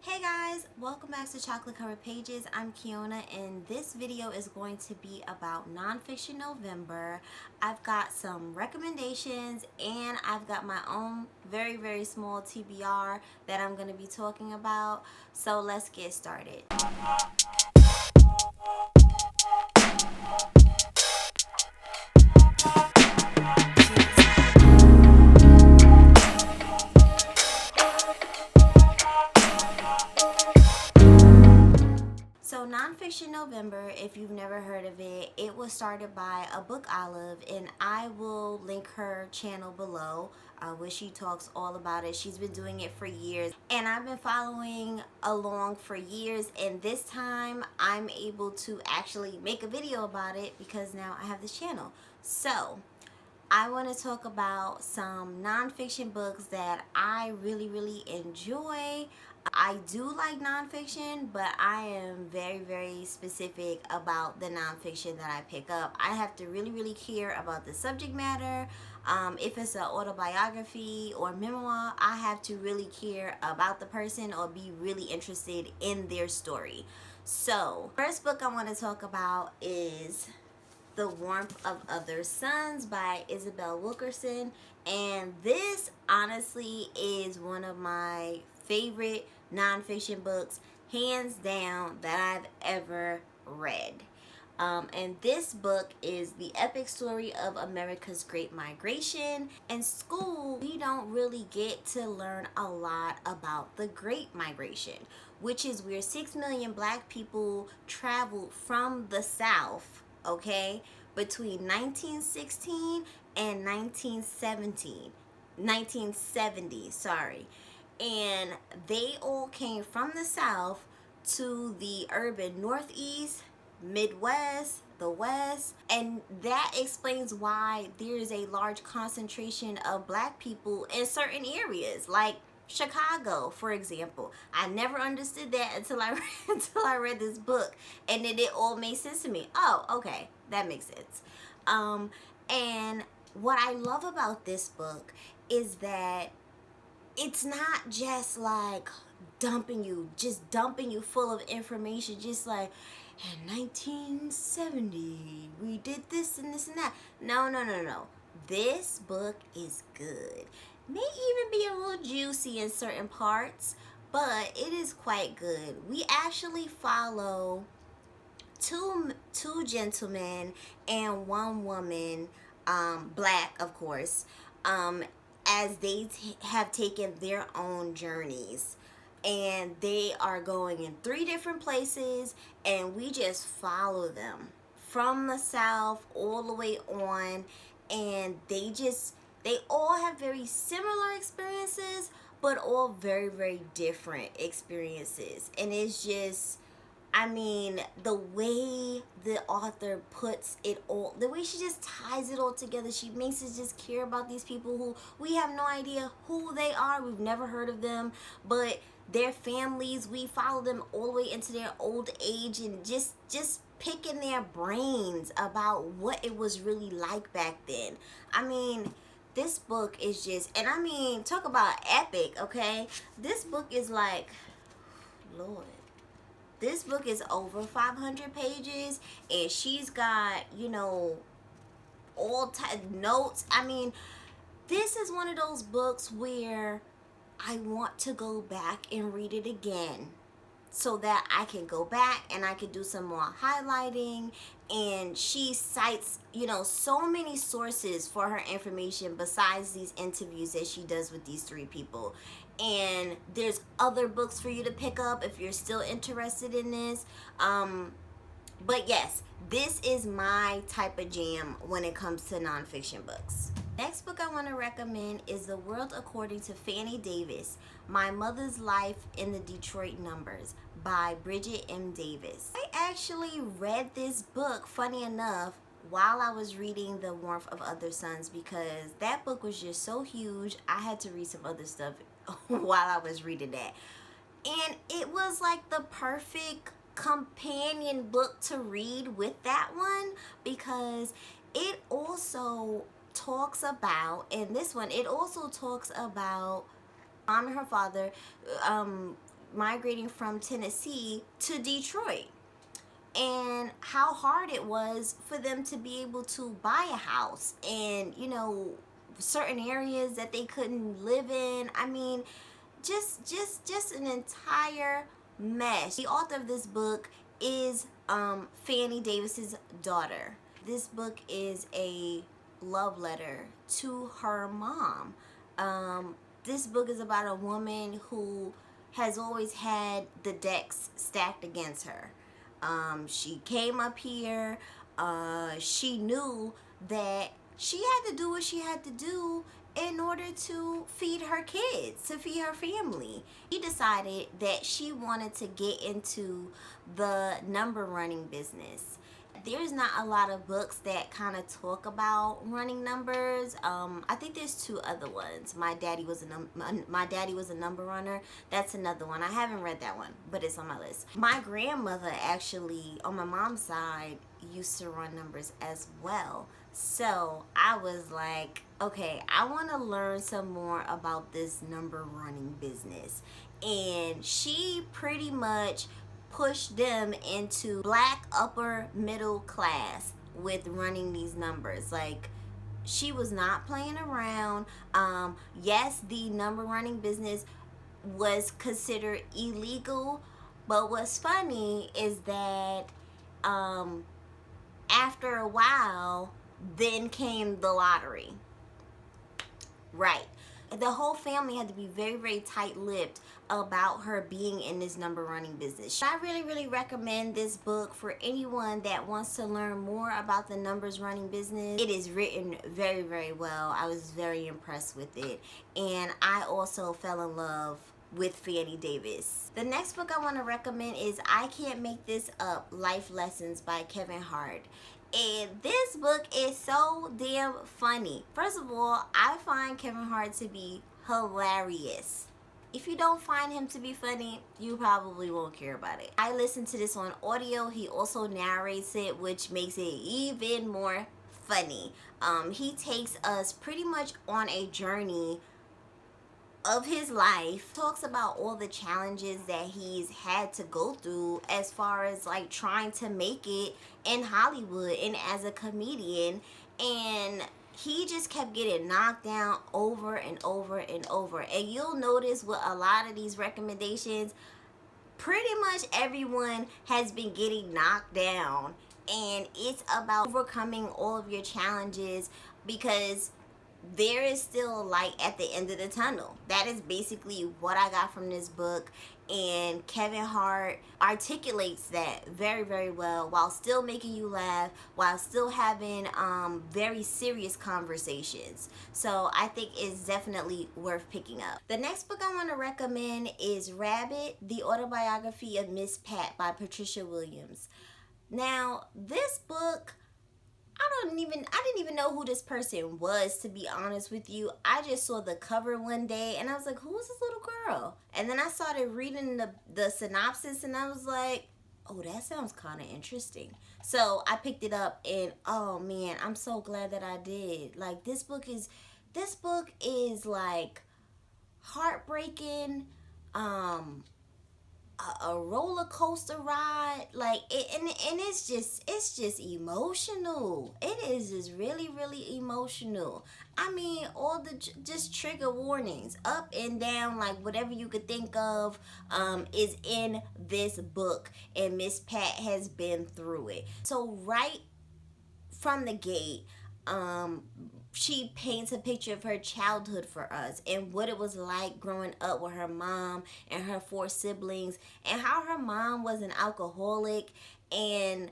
Hey guys, welcome back to Chocolate Covered Pages. I'm Kiona and this video is going to be about Nonfiction November. I've got some recommendations and I've got my own very small TBR that I'm going to be talking about. So let's get started. So Nonfiction November, if you've never heard of it, it was started by a book olive, and I will link her channel below where she talks all about it. She's been doing it for years and I've been following along for years, and this time I'm able to actually make a video about it because now I have this channel. So I want to talk about some nonfiction books that I really enjoy. I do like nonfiction, but I am very specific about the nonfiction that I pick up. I have to really care about the subject matter. If it's an autobiography or memoir, I have to really care about the person or be really interested in their story. So, first book I want to talk about is The Warmth of Other Suns by Isabel Wilkerson, and this honestly is one of my favorite nonfiction books, hands down, that I've ever read. And this book is the epic story of America's Great Migration. In school, we don't really get to learn a lot about the Great Migration, which is where 6 million black people traveled from the South, okay, between 1916 and 1970, sorry. And they all came from the South to the urban Northeast, Midwest, the West, and that explains why there is a large concentration of black people in certain areas, like Chicago, for example. I never understood that until I read this book, and then it all made sense to me. Oh, okay, that makes sense. And what I love about this book is that it's not just like dumping you full of information, just like in 1970 we did this and this and that. No. This book is good. May even be a little juicy in certain parts, but it is quite good. We actually follow two gentlemen and one woman, black of course, as they have taken their own journeys, and they are going in 3 different places, and we just follow them from the South all the way on, and they all have very similar experiences, but all very different experiences. And it's just, I mean, the way the author puts it all, the way she just ties it all together, she makes us just care about these people who we have no idea who they are. We've never heard of them, but their families, we follow them all the way into their old age, and just picking their brains about what it was really like back then. I mean, this book is just, and I mean, talk about epic, okay? This book is like, Lord. This book is over 500 pages, and she's got, all type notes. I mean, this is one of those books where I want to go back and read it again, so that I can go back and I can do some more highlighting. And she cites, so many sources for her information besides these interviews that she does with these 3 people. And there's other books for you to pick up if you're still interested in this. But yes, this is my type of jam when it comes to nonfiction books. Next book I want to recommend is The World According to Fannie Davis, My Mother's Life in the Detroit Numbers by Bridget M. Davis. I actually read this book, funny enough, while I was reading The Warmth of Other Suns, because that book was just so huge. I had to read some other stuff while I was reading that. And it was like the perfect companion book to read with that one, because it also talks about, in this one, it also talks about mom and her father migrating from Tennessee to Detroit, and how hard it was for them to be able to buy a house, and certain areas that they couldn't live in. I mean, just an entire mess. The author of this book is Fannie Davis's daughter. This book is a love letter to her mom. This book is about a woman who has always had the decks stacked against her. She came up here. She knew that she had to do what she had to do in order to feed her kids, to feed her family. She decided that she wanted to get into the number running business. There's not a lot of books that kind of talk about running numbers. I think there's two other ones. My Daddy Was a Number Runner. That's another one. I haven't read that one, but it's on my list. My grandmother actually, on my mom's side, used to run numbers as well. So I was like, okay, I want to learn some more about this number running business. And she pretty much pushed them into black upper middle class with running these numbers. Like, she was not playing around. Yes, the number running business was considered illegal, but what's funny is that after a while, then came the lottery. Right. The whole family had to be very, very tight-lipped about her being in this number running business. I really, really recommend this book for anyone that wants to learn more about the numbers running business. It is written very, very well. I was very impressed with it. And I also fell in love with Fannie Davis. The next book I want to recommend is I Can't Make This Up: Life Lessons by Kevin Hart. And this book is so damn funny. First of all, I find Kevin Hart to be hilarious. If you don't find him to be funny, you probably won't care about it. I listened to this on audio. He also narrates it, which makes it even more funny. He takes us pretty much on a journey of his life, talks about all the challenges that he's had to go through as far as like trying to make it in Hollywood and as a comedian, and he just kept getting knocked down over and over and over. And you'll notice with a lot of these recommendations, pretty much everyone has been getting knocked down, and it's about overcoming all of your challenges, because there is still light at the end of the tunnel. That is basically what I got from this book, and Kevin Hart articulates that very, very well, while still making you laugh, while still having very serious conversations. So I think it's definitely worth picking up. The next book I want to recommend is Rabbit: The Autobiography of Miss Pat by Patricia Williams. Now, this book, I didn't even know who this person was, to be honest with you. I just saw the cover one day and I was like, who is this little girl? And then I started reading the synopsis and I was like, oh, that sounds kind of interesting. So I picked it up, and oh man, I'm so glad that I did. Like, this book is like heartbreaking, a roller coaster ride, like it, and it's just emotional. It is just really, really emotional. I mean, all the just trigger warnings up and down, like whatever you could think of is in this book, and Miss Pat has been through it. So right from the gate, she paints a picture of her childhood for us and what it was like growing up with her mom and her 4 siblings, and how her mom was an alcoholic, and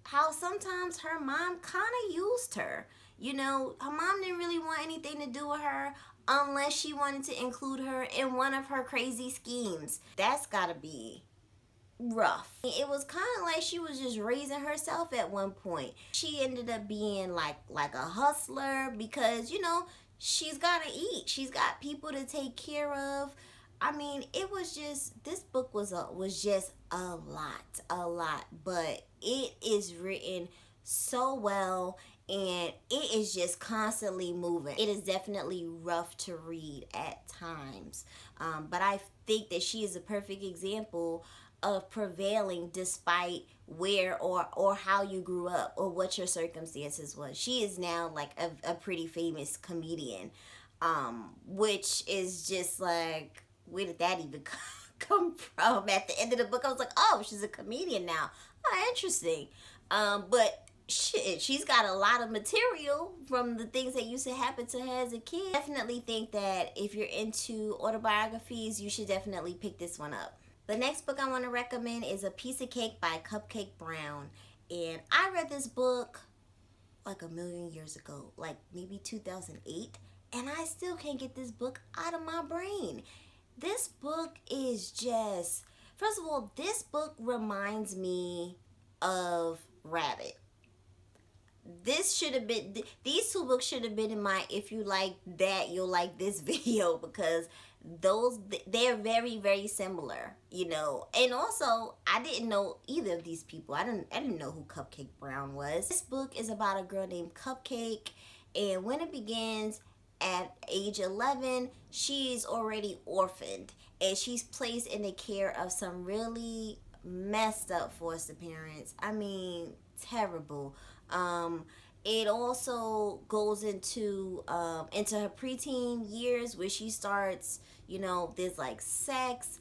how sometimes her mom kind of used her. Her mom didn't really want anything to do with her unless she wanted to include her in one of her crazy schemes. That's gotta be rough. It was kind of like she was just raising herself at one point. She ended up being like a hustler, because she's got to eat. She's got people to take care of. I mean, it was just, this book was just a lot, but it is written so well, and it is just constantly moving. It is definitely rough to read at times, but I think that she is a perfect example of prevailing despite where or how you grew up or what your circumstances was. She is now like a pretty famous comedian, which is just like, where did that even come from? At the end of the book, I was like, oh, she's a comedian now. Oh, interesting. But shit, she's got a lot of material from the things that used to happen to her as a kid. Definitely think that if you're into autobiographies, you should definitely pick this one up. The next book I want to recommend is A Piece of Cake by Cupcake Brown. And I read this book like a million years ago, like maybe 2008. And I still can't get this book out of my brain. This book is just, first of all, this book reminds me of Rabbit. This should have been, these two books should have been in my if you like that, you'll like this video, because they're very, very similar, you know. And also, I didn't know either of these people. I didn't know who Cupcake Brown was. This book is about a girl named Cupcake, and when it begins at age 11, she's already orphaned, and she's placed in the care of some really messed up foster parents. I mean, terrible. It also goes into her preteen years, where she starts, you know, there's like sex,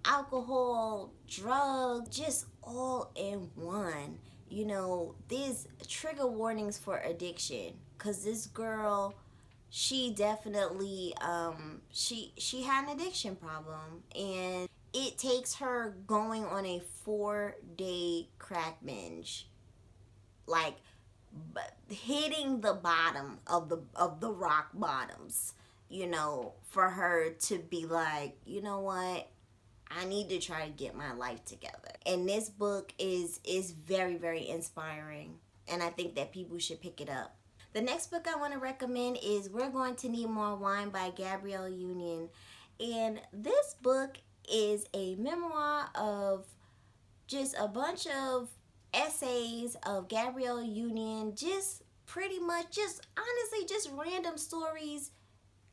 alcohol, drugs, just all in one. You know, there's trigger warnings for addiction, because this girl, she definitely she had an addiction problem, and it takes her going on a 4-day crack binge, like hitting the bottom of the rock bottoms, you know, for her to be like, you know what, I need to try to get my life together. And this book is very, very inspiring, and I think that people should pick it up. The next book I want to recommend is We're Going to Need More Wine by Gabrielle Union. And this book is a memoir of just a bunch of essays of Gabrielle Union, just pretty much, just honestly, just random stories,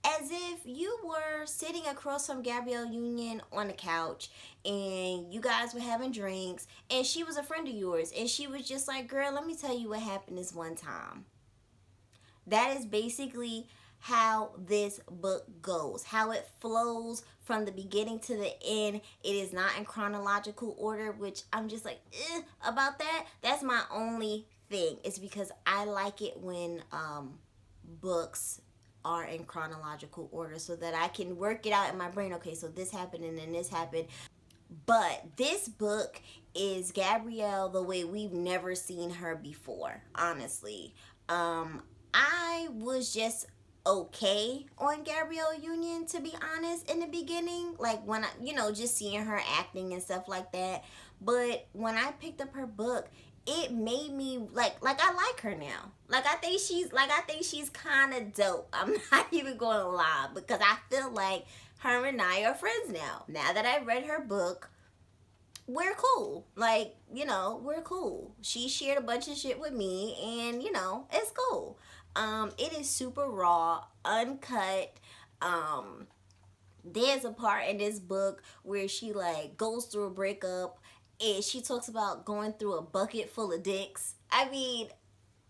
as if you were sitting across from Gabrielle Union on the couch and you guys were having drinks and she was a friend of yours and she was just like, girl, let me tell you what happened this one time. That is basically how this book goes, how it flows from the beginning to the end. It is not in chronological order, which I'm just like, about that. That's my only thing. It's because I like it when books are in chronological order, so that I can work it out in my brain. Okay, so this happened and then this happened. But this book is Gabrielle the way we've never seen her before, honestly. I was just okay on Gabrielle Union, to be honest, in the beginning, like when I, you know, just seeing her acting and stuff like that. But when I picked up her book, it made me like I like her now. I think she's kind of dope. I'm not even going to lie, because I feel like her and I are friends now. Now that I've read her book, we're cool. Like, you know, we're cool. She shared a bunch of shit with me, and you know, it's cool. It is super raw, uncut. There's a part in this book where she like goes through a breakup and she talks about going through a bucket full of dicks. I mean,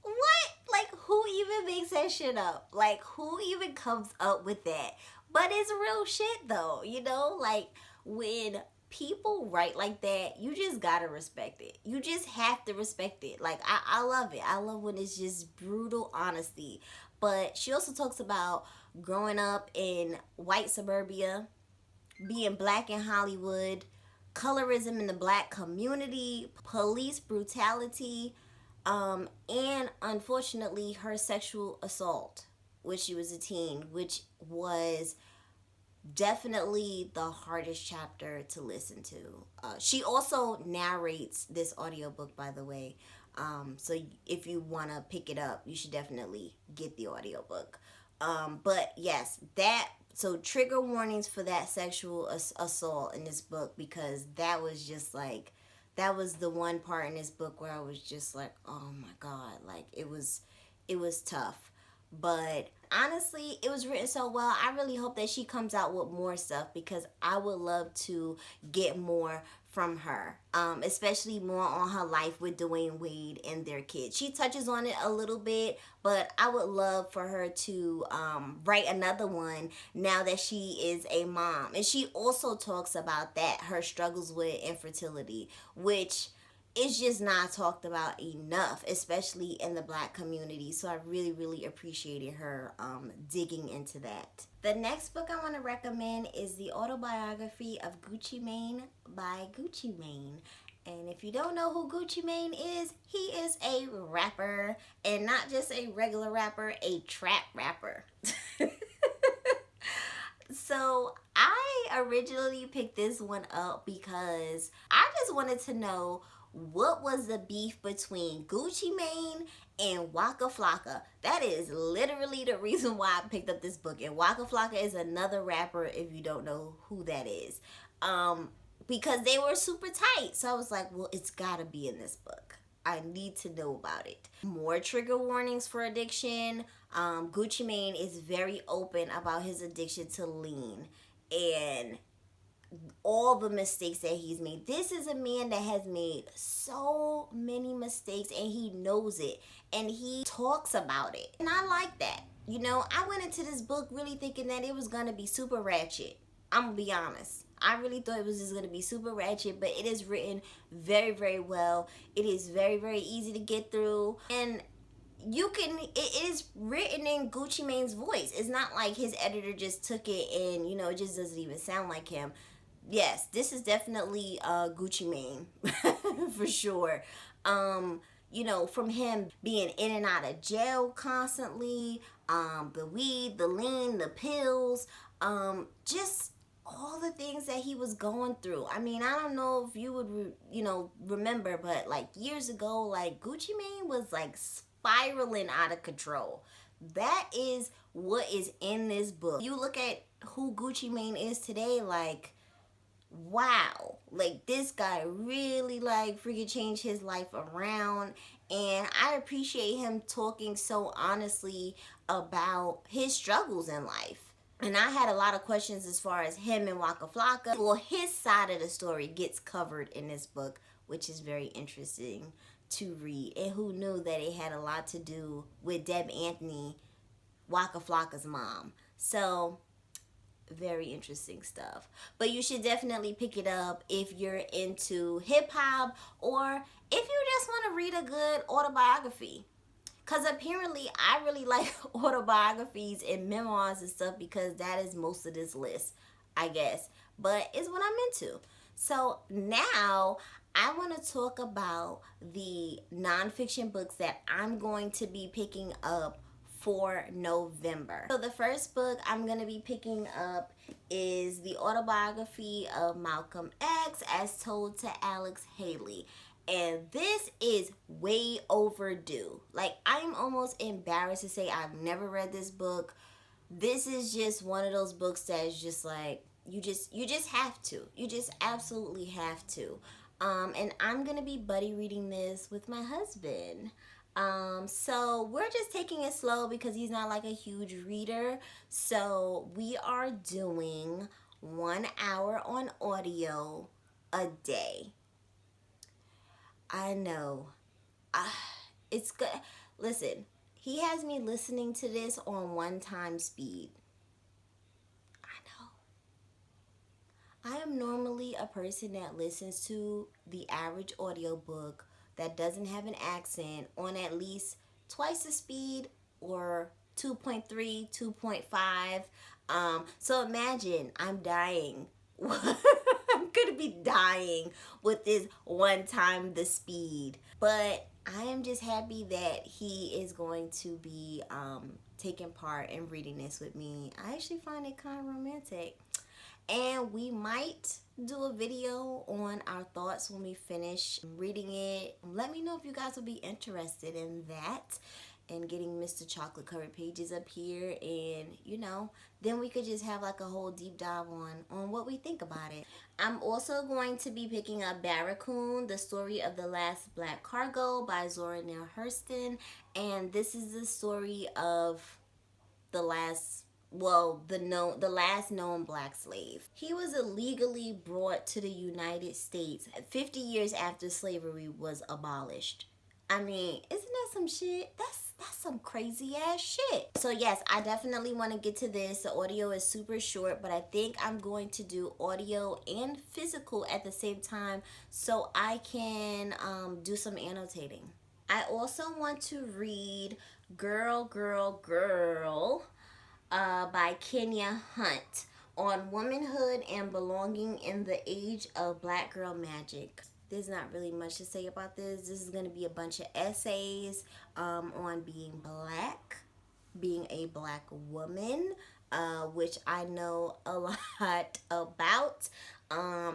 what? Like, who even makes that shit up? Like, who even comes up with that? But it's real shit though, you know? Like, when people write like that, you just gotta respect it. You just have to respect it. Like, I love it. I love when it's just brutal honesty. But she also talks about growing up in white suburbia, being black in Hollywood, colorism in the black community, police brutality, and unfortunately her sexual assault when she was a teen, which was definitely the hardest chapter to listen to. She also narrates this audiobook, by the way. So if you want to pick it up, you should definitely get the audiobook. But yes, so trigger warnings for that sexual assault in this book, because that was just like, that was the one part in this book where I was just like, oh my God, like it was tough. But honestly, it was written so well. I really hope that she comes out with more stuff because I would love to get more from her, especially more on her life with Dwayne Wade and their kids. She touches on it a little bit, but I would love for her to write another one now that she is a mom. And she also talks about that, her struggles with infertility, which it's just not talked about enough, especially in the Black community. So I really, really appreciated her digging into that. The next book I want to recommend is the autobiography of Gucci Mane by Gucci Mane. And if you don't know who Gucci Mane is, he is a rapper, and not just a regular rapper, a trap rapper. So I originally picked this one up because I just wanted to know what was the beef between Gucci Mane and Waka Flocka. That is literally the reason why I picked up this book. And Waka Flocka is another rapper, if you don't know who that is. Because they were super tight. So I was like, well, it's gotta be in this book. I need to know about it. More trigger warnings for addiction. Gucci Mane is very open about his addiction to lean and all the mistakes that he's made. This is a man that has made so many mistakes and he knows it and he talks about it. And I like that. You know, I went into this book really thinking that it was going to be super ratchet. I'm going to be honest. I really thought it was just going to be super ratchet, but it is written very, very well. It is very, very easy to get through. And it is written in Gucci Mane's voice. It's not like his editor just took it and, you know, it just doesn't even sound like him. Yes, this is definitely Gucci Mane for sure. You know, from him being in and out of jail constantly, the weed, the lean, the pills, just all the things that he was going through. I mean, I don't know if you would, remember, but like years ago, like Gucci Mane was like spiraling out of control. That is what is in this book. You look at who Gucci Mane is today, like, wow, like this guy really like freaking changed his life around. And I appreciate him talking so honestly about his struggles in life. And I had a lot of questions as far as him and Waka Flocka. Well, his side of the story gets covered in this book, which is very interesting to read. And who knew that it had a lot to do with Deb Anthony, Waka Flocka's mom. So very interesting stuff. But you should definitely pick it up if you're into hip-hop or if you just want to read a good autobiography. Because apparently I really like autobiographies and memoirs and stuff because that is most of this list, I guess. But it's what I'm into. So now I want to talk about the nonfiction books that I'm going to be picking up for November. So the first book I'm going to be picking up is the autobiography of Malcolm X as told to Alex Haley. And this is way overdue. Like, I'm almost embarrassed to say I've never read this book. This is just one of those books that is just like, you just have to. You just absolutely have to. And I'm going to be buddy reading this with my husband. So we're just taking it slow because he's not like a huge reader. So we are doing 1 hour on audio a day. I know. It's good. Listen, he has me listening to this on 1 time speed. I know. I am normally a person that listens to the average audiobook that doesn't have an accent on at least twice the speed or 2.3, 2.5. So imagine I'm dying. I'm gonna be dying with this 1 time the speed. But I am just happy that he is going to be taking part in reading this with me. I actually find it kind of romantic. And we might do a video on our thoughts when we finish reading it. Let me know if you guys would be interested in that and getting Mr. Chocolate Covered Pages up here. And, then we could just have like a whole deep dive on what we think about it. I'm also going to be picking up Barracoon, The Story of the Last Black Cargo by Zora Neale Hurston. And this is the story of the last the last known black slave. He was illegally brought to the United States 50 years after slavery was abolished. I mean, isn't that some shit? That's some crazy ass shit. So yes, I definitely want to get to this. The audio is super short, but I think I'm going to do audio and physical at the same time so I can do some annotating. I also want to read Girl, Girl, Girl by Kenya Hunt on womanhood and belonging in the age of black girl magic. There's not really much to say about this. This is going to be a bunch of essays on being black, being a black woman, which I know a lot about.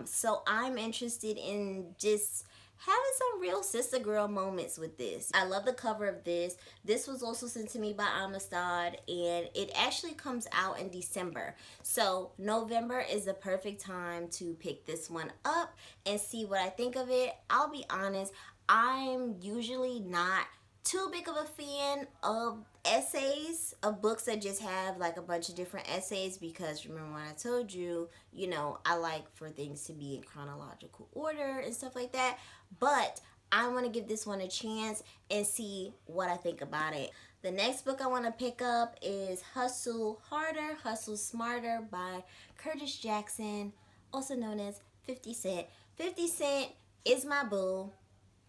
So I'm interested in just having some real sister girl moments with this. I love the cover of this. This was also sent to me by Amistad, and it actually comes out in December. So November is the perfect time to pick this one up and see what I think of it. I'll be honest, I'm usually not too big of a fan of essays, of books that just have like a bunch of different essays, because remember when I told you, you know, I like for things to be in chronological order and stuff like that. But I want to give this one a chance and see what I think about it. The next book I want to pick up is Hustle Harder, Hustle Smarter by Curtis Jackson, also known as 50 Cent. 50 Cent is my boo,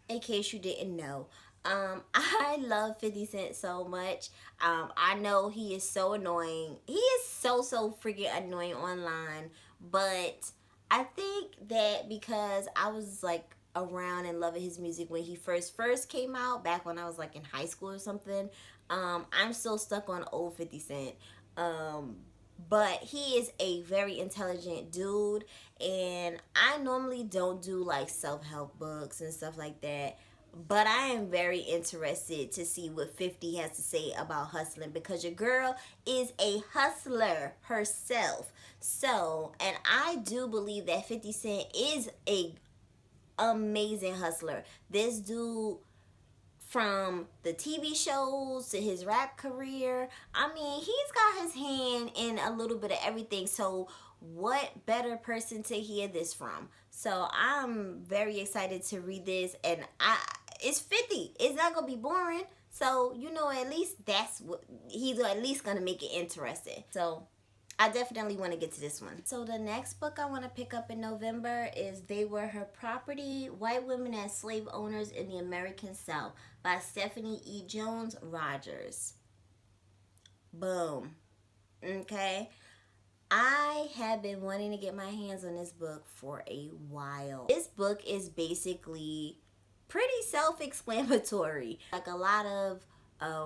in case you didn't know. I love 50 Cent so much. I know he is so annoying. He is so freaking annoying online. But I think that because I was like around and loving his music when he first came out, back when I was like in high school or something, I'm still stuck on old 50 Cent. But he is a very intelligent dude, and I normally don't do like self-help books and stuff like that. But I am very interested to see what 50 has to say about hustling, because your girl is a hustler herself. So, and I do believe that 50 Cent is a amazing hustler. This dude, from the TV shows to his rap career, I mean, he's got his hand in a little bit of everything. So what better person to hear this from? So I'm very excited to read this, and it's 50. It's not gonna be boring. So, you know, at least that's what he's at least gonna make it interesting. So I definitely want to get to this one. So the next book I want to pick up in November is They Were Her Property, White Women as Slave Owners in the American South by Stephanie E. Jones Rogers. Boom. Okay. I have been wanting to get my hands on this book for a while. This book is basically pretty self-explanatory. Like, a lot of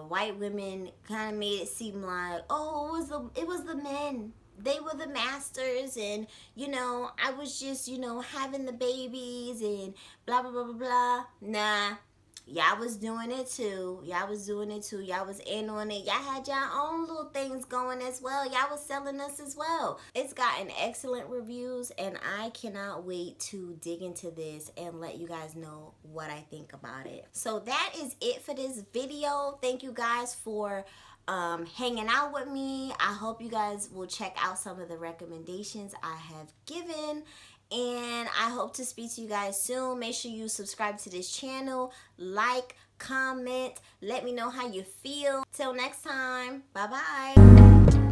white women kind of made it seem like, oh, it was the men. They were the masters, and, you know, I was just, you know, having the babies and blah, blah, blah, blah, blah. Nah. Y'all was doing it too. Y'all was in on it. Y'all had y'all own little things going as well. Y'all was selling us as well. It's gotten excellent reviews, and I cannot wait to dig into this and let you guys know what I think about it. So that is it for this video. Thank you guys for hanging out with me. I hope you guys will check out some of the recommendations I have given. And I hope to speak to you guys soon. Make sure you subscribe to this channel, like, comment, let me know how you feel. Till next time, bye-bye.